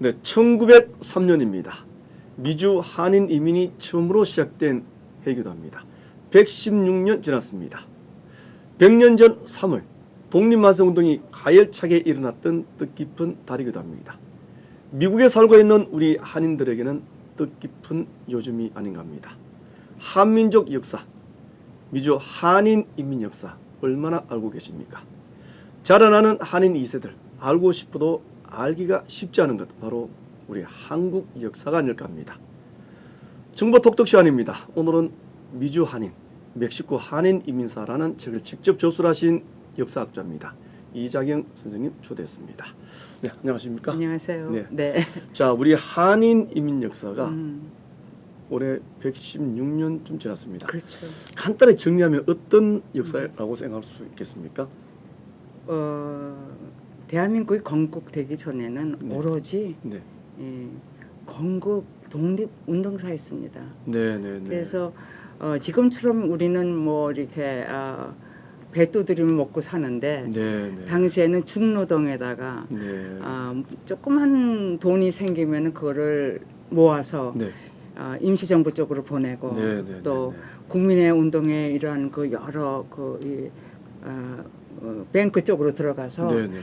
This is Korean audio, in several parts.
네, 1903년입니다. 미주 한인 이민이 처음으로 시작된 해이기도 합니다. 116년 지났습니다. 100년 전 3월 독립만세운동이 가열차게 일어났던 뜻깊은 달이기도 합니다. 미국에 살고 있는 우리 한인들에게는 뜻깊은 요즘이 아닌가 합니다. 한민족 역사, 미주 한인 이민 역사 얼마나 알고 계십니까? 자라나는 한인 2세들 알고 싶어도 알기가 쉽지 않은 것 바로 우리 한국 역사가 아닐까 합니다. 정보 독특 시간입니다. 오늘은 미주 한인, 멕시코 한인 이민사라는 책을 직접 저술하신 역사학자입니다. 이자경 선생님 초대했습니다. 네, 안녕하십니까? 안녕하세요. 네. 네. 자, 우리 한인 이민 역사가 올해 116년쯤 지났습니다. 그렇죠. 간단히 정리하면 어떤 역사라고 생각할 수 있겠습니까? 대한민국이 건국되기 전에는 네. 오로지 네, 건국 독립 운동사였습니다. 네, 네, 네. 그래서 지금처럼 우리는 뭐 이렇게 배 두드리면 먹고 사는데 네, 네. 당시에는 중노동에다가 네. 조그만 돈이 생기면 그거를 모아서 네. 임시정부 쪽으로 보내고 네, 네, 또 네, 네. 국민의 운동에 이러한 그 여러 뱅크 쪽으로 들어가서 네, 네.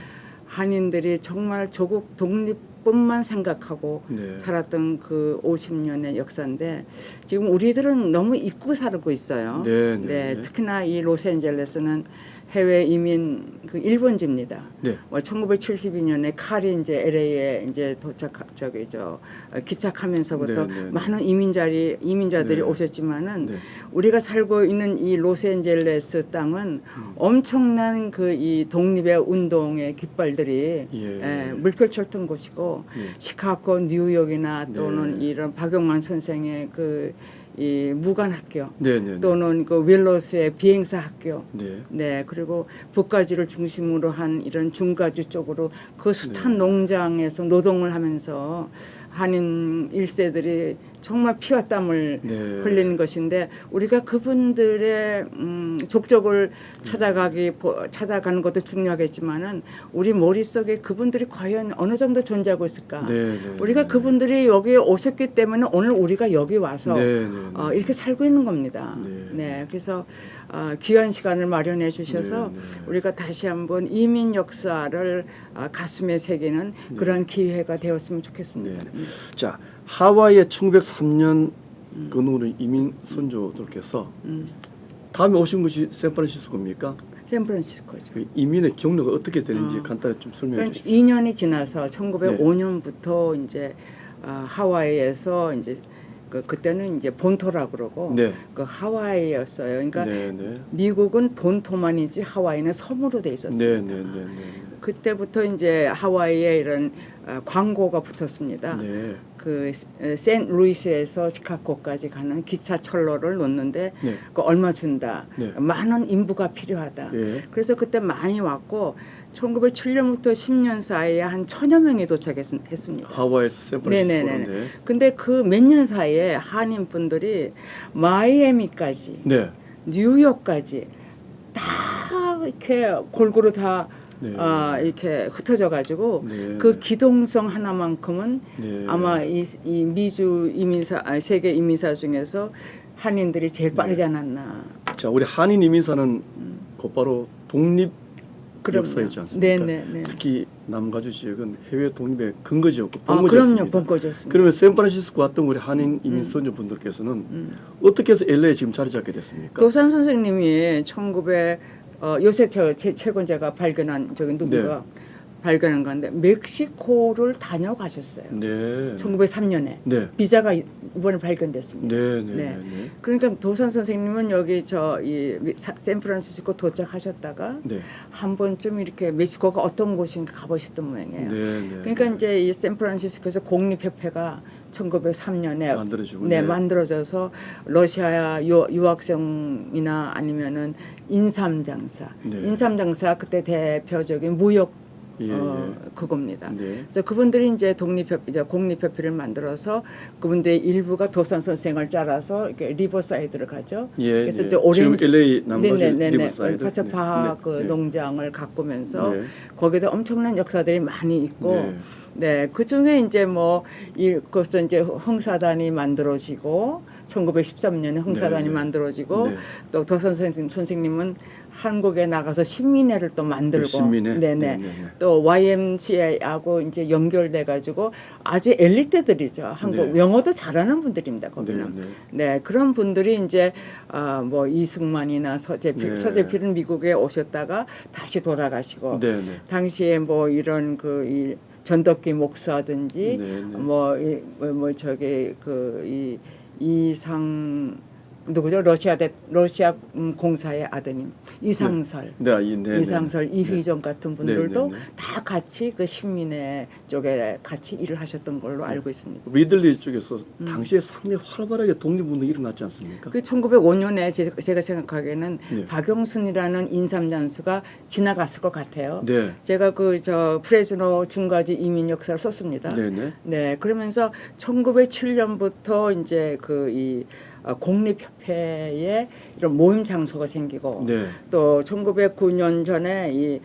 한인들이 정말 조국 독립뿐만 생각하고 네. 살았던 그 50년의 역사인데 지금 우리들은 너무 잊고 살고 있어요. 네, 네, 네. 특히나 이 로스앤젤레스는 해외 이민 그 일본지입니다. 네. 1972년에 칼이 이제 LA에 이제 기착하면서부터 네, 네, 네. 많은 이민자들이 네. 오셨지만은 네. 우리가 살고 있는 이 로스앤젤레스 땅은 엄청난 그 이 독립의 운동의 깃발들이 예. 물결쳤던 곳이고 예. 시카고, 뉴욕이나 또는 네. 이런 박용만 선생의 그 이 무관학교 네, 네, 네. 또는 그 윌로스의 비행사 학교 네. 네 그리고 북가주를 중심으로 한 이런 중가주 쪽으로 그 숱한 농장에서 노동을 하면서 한인 1세들이 정말 피와 땀을 네. 흘리는 것인데 우리가 그분들의 족적을 찾아가는 것도 중요하겠지만은 우리 머릿속에 그분들이 과연 어느 정도 존재하고 있을까? 네, 네, 우리가 네. 그분들이 여기에 오셨기 때문에 오늘 우리가 여기 와서 네, 네, 네. 이렇게 살고 있는 겁니다. 네. 네, 그래서 귀한 시간을 마련해 주셔서 네, 네. 우리가 다시 한번 이민 역사를 가슴에 새기는 그런 기회가 되었으면 좋겠습니다. 네. 자, 하와이에 1903년 근우리 이민 선조들께서 다음에 오신 곳이 샌프란시스코입니까? 샌프란시스코죠. 그 이민의 경로가 어떻게 되는지 간단히 좀 설명해 그러니까 주십시오. 2년이 지나서 1905년부터 이제 하와이에서 이제 그때는 이제 본토라 그러고 네. 그 하와이였어요. 그러니까 네, 네. 미국은 본토만이지 하와이는 섬으로 돼 있었습니다. 네, 네, 네, 네. 그때부터 이제 하와이에 이런 광고가 붙었습니다. 네. 그 샌루이스에서 시카고까지 가는 기차철로를 놓는데 네. 그 얼마 준다. 네. 많은 인부가 필요하다. 예. 그래서 그때 많이 왔고 1907년부터 10년 사이에 한 1000여 명이 도착했습니다. 하와이에서 샌프란시스코로. 네네네. 네. 근데 그 몇 년 사이에 한인분들이 마이애미까지 네. 뉴욕까지 다 이렇게 골고루 다 네. 이렇게 흩어져 가지고 네. 그 기동성 하나만큼은 네. 아마 이 미주 이민사 세계 이민사 중에서 한인들이 제일 빠르지 않았나. 자, 우리 한인 이민사는 곧바로 독립 그럼요. 역사이지 않습니까? 네네네. 특히 남가주 지역은 해외 독립의 근거지였고 그럼요, 본거지였습니다. 본거지였습니다. 그러면 샌프란시스코 왔던 우리 한인 이민 선조분들께서는 어떻게 해서 LA에 지금 자리 잡게 됐습니까? 도산 선생님이 요새 최근 제가 발견한 저기 누군가 발견한 건데 멕시코를 다녀가셨어요. 네. 1903년에 네. 비자가 이번에 발견됐습니다. 네, 네, 네. 네, 네. 그러니까 도산 선생님은 여기 샌프란시스코 도착하셨다가 네. 한 번쯤 이렇게 멕시코가 어떤 곳인가 가보셨던 모양이에요. 네, 네. 그러니까 이제 이 샌프란시스코에서 공립협회가 1903년에 만들어지고. 네, 만들어져서 러시아 유학생이나 아니면은 인삼장사. 네. 인삼장사 그때 대표적인 무역 예, 그겁니다. 네. 그래서 그분들이 이제 이제 공립협회를 만들어서 그분들의 일부가 도산 선생을 짜라서 이렇게 리버사이드를 가죠. 예, 그래서 예. 이제 오렌지 지금 LA 남가주 리버사이드 파차파 네. 그 네. 농장을 가꾸면서 네. 거기도 엄청난 역사들이 많이 있고 네. 네, 그 중에 이제 뭐 그것도 이제 흥사단이 만들어지고 1913년에 흥사단이 네, 네. 만들어지고 네. 또 도산 선생님은 한국에 나가서 신민회를 또 만들고 신민회? 네네. 네, 네, 네. 또 YMCA하고 이제 연결돼 가지고 아주 엘리트들이죠. 한국 네. 영어도 잘하는 분들입니다. 거기는. 네, 네. 네, 그런 분들이 이제 뭐 이승만이나 서재필, 네. 서재필은 미국에 오셨다가 다시 돌아가시고 네, 네. 당시에 뭐 이런 이 전덕기 목사든지 네, 네. 뭐 저기 이 이상 누구죠? 러시아 공사의 아드님 이상설. 이상설, 이휘정 같은 분들도 네, 네, 네. 다 같이 그 신민회 쪽에 같이 일을 하셨던 걸로 알고 있습니다. 리들리 쪽에서 당시에 상당히 활발하게 독립운동이 일어났지 않습니까? 그 1905년에 제가 생각하기에는 네. 박영순이라는 인삼장수가 지나갔을 것 같아요. 네. 제가 프레즈노 중가지 이민 역사를 썼습니다. 네, 네. 네, 그러면서 1907년부터 이제 이 공립협회에 이런 모임 장소가 생기고 네. 또 1909년 전에 이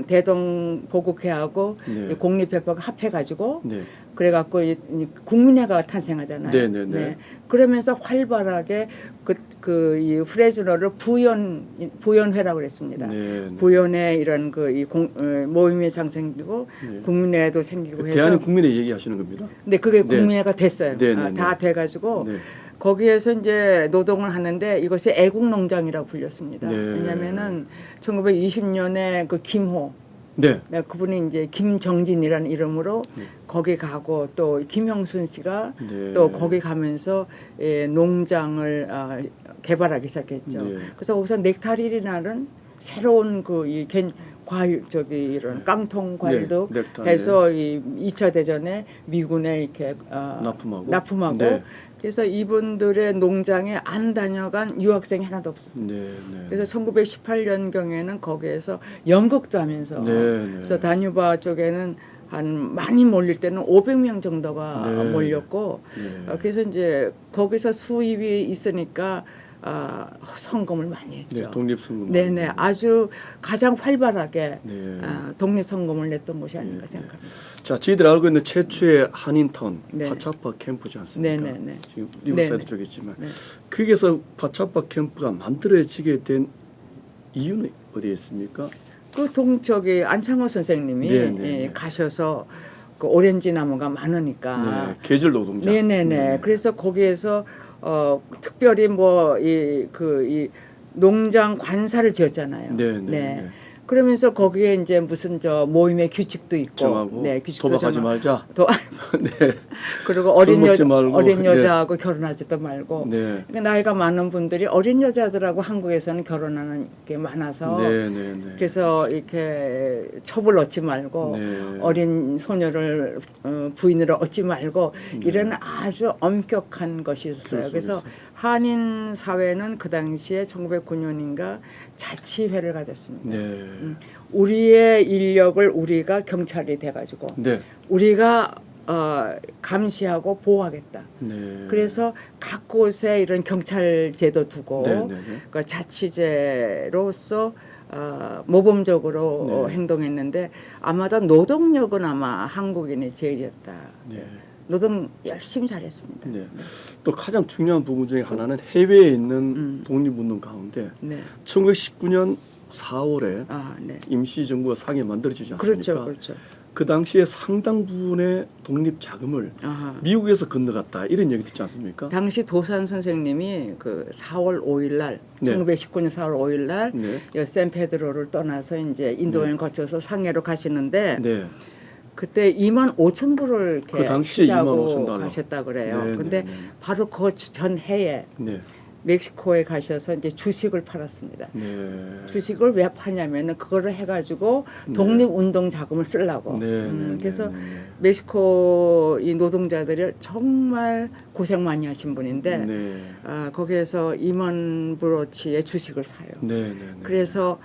대동보국회하고 네. 이 공립협회가 합해가지고 네. 그래갖고 이 국민회가 탄생하잖아요. 네, 네, 네. 그러면서 활발하게 이 프레즈너를 부연회라고 그랬습니다. 네, 네. 부연회 이런 모임의 장소 생기고 네. 국민회도 생기고 해서 대한민국 국민회 얘기하시는 겁니다. 근데 그게 네. 국민회가 됐어요. 네, 네, 다 네. 돼가지고 네. 거기에서 이제 노동을 하는데 이것이 애국농장이라고 불렸습니다. 네. 왜냐하면은 1920년에 그 김호 네. 그분이 이제 김정진이라는 이름으로 거기 가고 또 김형순 씨가 네. 또 거기 가면서 농장을 개발하기 시작했죠. 네. 그래서 거기서 넥타리라는 새로운 과일 이런 깡통 과일도 네, 넥타리. 해서 이 2차 대전에 미군에 이렇게 납품하고 네. 그래서 이분들의 농장에 안 다녀간 유학생이 하나도 없었어요. 네, 네. 그래서 1918년 경에는 거기에서 연극도 하면서 네, 네. 그래서 다뉴바 쪽에는 한 많이 몰릴 때는 500명 정도가 네. 몰렸고 네. 그래서 이제 거기서 수입이 있으니까 성금을 많이 했죠. 네, 독립선거. 네네, 아주 가장 활발하게 네. 독립성금을 냈던 곳이 아닌가 네. 생각합니다. 자, 저희들이 알고 있는 최초의 한인타운 네. 파차파 캠프지 않습니까? 네, 네, 네. 지금 리버사이드 네, 네. 쪽에 있지만 네. 거기서 파차파 캠프가 만들어지게 된 이유는 어디에 있습니까? 안창호 선생님이 네, 네, 네. 가셔서 그 오렌지 나무가 많으니까 네, 계절 노동자. 네네네. 그래서 거기에서 특별히 이 농장 관사를 지었잖아요. 네. 그러면서 거기에 이제 무슨 모임의 규칙도 있고, 정하고 규칙도 도박하지 말자. 네. 네. 그리고 술 먹지 말고. 어린 여자하고 결혼하지도 말고. 네. 그러니까 나이가 많은 분들이 어린 여자들하고 한국에서는 결혼하는 게 많아서. 네. 그래서 이렇게 첩을 얻지 말고 네. 어린 소녀를 부인으로 얻지 말고 네. 이런 아주 엄격한 것이 있었어요. 그래서 한인 사회는 그 당시에 1909년인가 자치회를 가졌습니다. 네. 우리의 인력을 우리가 경찰이 돼가지고 네. 우리가 감시하고 보호하겠다. 네. 그래서 각 곳에 이런 경찰 제도 두고 네. 그 자치제로서 모범적으로 네. 행동했는데 아마도 노동력은 아마 한국인이 제일이었다. 네. 노동 열심히 잘했습니다. 네. 또 가장 중요한 부분 중에 하나는 해외에 있는 독립운동 가운데 네. 1919년 4월에 네. 임시정부가 상해 만들어지지 않습니까? 그렇죠. 그 당시에 상당 부분의 독립 자금을 미국에서 건너갔다 이런 얘기 듣지 않습니까? 당시 도산 선생님이 그 4월 5일 날, 네. 1919년 4월 5일 날 네. 샌페드로를 떠나서 이제 인도연을 거쳐서 상해로 가시는데 네. 그때 25,000불을 이렇게 그 당시에 쓰자고 25,000달러. 가셨다 그래요. 네, 근데 네. 바로 그 전 해에 네. 멕시코에 가셔서 이제 주식을 팔았습니다. 네. 주식을 왜 파냐면은 그거를 해가지고 독립운동 자금을 쓰려고. 그래서 멕시코 이 노동자들이 정말 고생 많이 하신 분인데 거기에서 2만 브로치의 주식을 사요. 그래서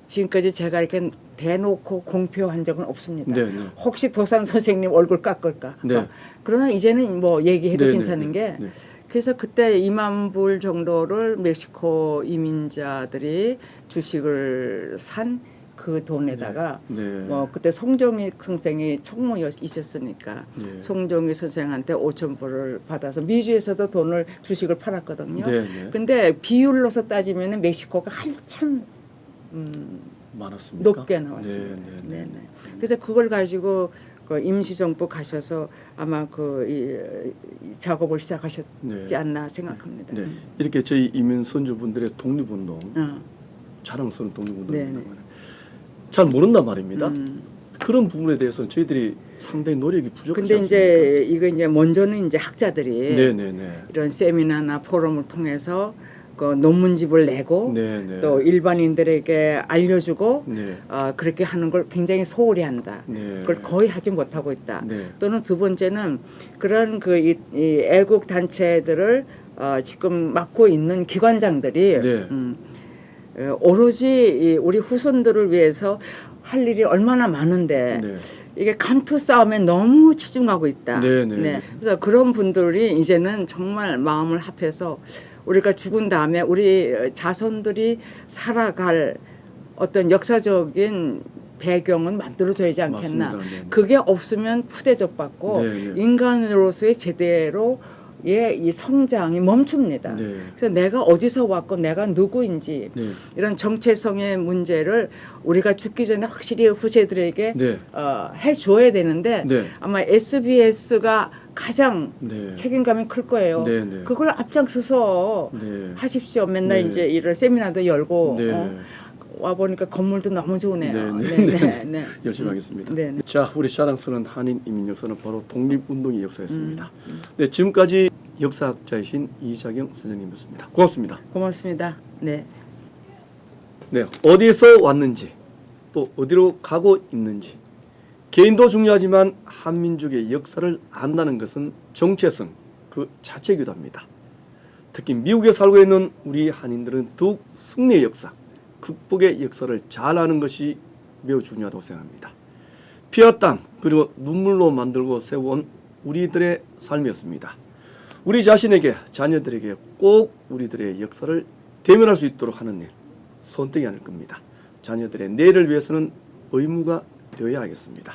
지금까지 제가 이렇게 대놓고 공표한 적은 없습니다. 네, 네. 혹시 도산 선생님 얼굴 깎을까. 네. 그러나 이제는 뭐 얘기해도 네, 괜찮은 네, 게 네. 그래서 그때 2만 불 정도를 멕시코 이민자들이 주식을 산 그 돈에다가 네. 네. 뭐 그때 송정희 선생이 총무에 있었으니까 네. 송정희 선생한테 5천 불을 받아서 미주에서도 돈을 주식을 팔았거든요. 네, 네. 근데 비율로서 따지면은 멕시코가 한참 많았습니까? 높게 나왔습니다. 네, 네, 네. 네네. 그래서 그걸 가지고 그 임시정부 가셔서 아마 이 작업을 시작하셨지 네. 않나 생각합니다. 네. 이렇게 저희 이민 선주분들의 독립운동, 어. 자랑스러운 네, 네. 독립운동입니다. 잘 모른단 말입니다. 그런 부분에 대해서는 저희들이 상당히 노력이 부족하지 근데 않습니까? 이제 이거 이제 먼저는 이제 학자들이 네네네. 이런 세미나나 포럼을 통해서 그 논문집을 내고 네네. 또 일반인들에게 알려주고 네. 그렇게 하는 걸 굉장히 소홀히 한다. 네. 그걸 거의 하지 못하고 있다. 네. 또는 두 번째는 그런 이 애국 단체들을 지금 맡고 있는 기관장들이 네. 오로지 우리 후손들을 위해서 할 일이 얼마나 많은데 네. 이게 감투 싸움에 너무 치중하고 있다. 네, 네. 그래서 그런 분들이 이제는 정말 마음을 합해서 우리가 죽은 다음에 우리 자손들이 살아갈 어떤 역사적인 배경은 만들어져야지 않겠나. 맞습니다. 네, 네. 그게 없으면 푸대접받고 네, 네. 인간으로서의 제대로 이 성장이 멈춥니다. 네. 그래서 내가 어디서 왔고 내가 누구인지 네. 이런 정체성의 문제를 우리가 죽기 전에 확실히 후세들에게 네. 해줘야 되는데 네. 아마 SBS가 가장 네. 책임감이 클 거예요. 네, 네. 그걸 앞장서서 네. 하십시오. 맨날 네. 이제 이런 세미나도 열고 네. 와 보니까 건물도 너무 좋네요. 네, 네, 네. 네, 네. 열심히 하겠습니다. 네, 네. 자, 우리 자랑스러운 한인 이민 역사는 바로 독립운동의 역사였습니다. 네, 지금까지 역사학자이신 이자경 선생님이었습니다. 고맙습니다. 고맙습니다. 네. 네, 어디서 왔는지 또 어디로 가고 있는지 개인도 중요하지만 한민족의 역사를 안다는 것은 정체성 그 자체이기도 합니다. 특히 미국에 살고 있는 우리 한인들은 더욱 승리의 역사, 극복의 역사를 잘 아는 것이 매우 중요하다고 생각합니다. 피와 땀 그리고 눈물로 만들고 세워온 우리들의 삶이었습니다. 우리 자신에게 자녀들에게 꼭 우리들의 역사를 대면할 수 있도록 하는 일 선택이 아닐 겁니다. 자녀들의 내일을 위해서는 의무가 되어야 하겠습니다.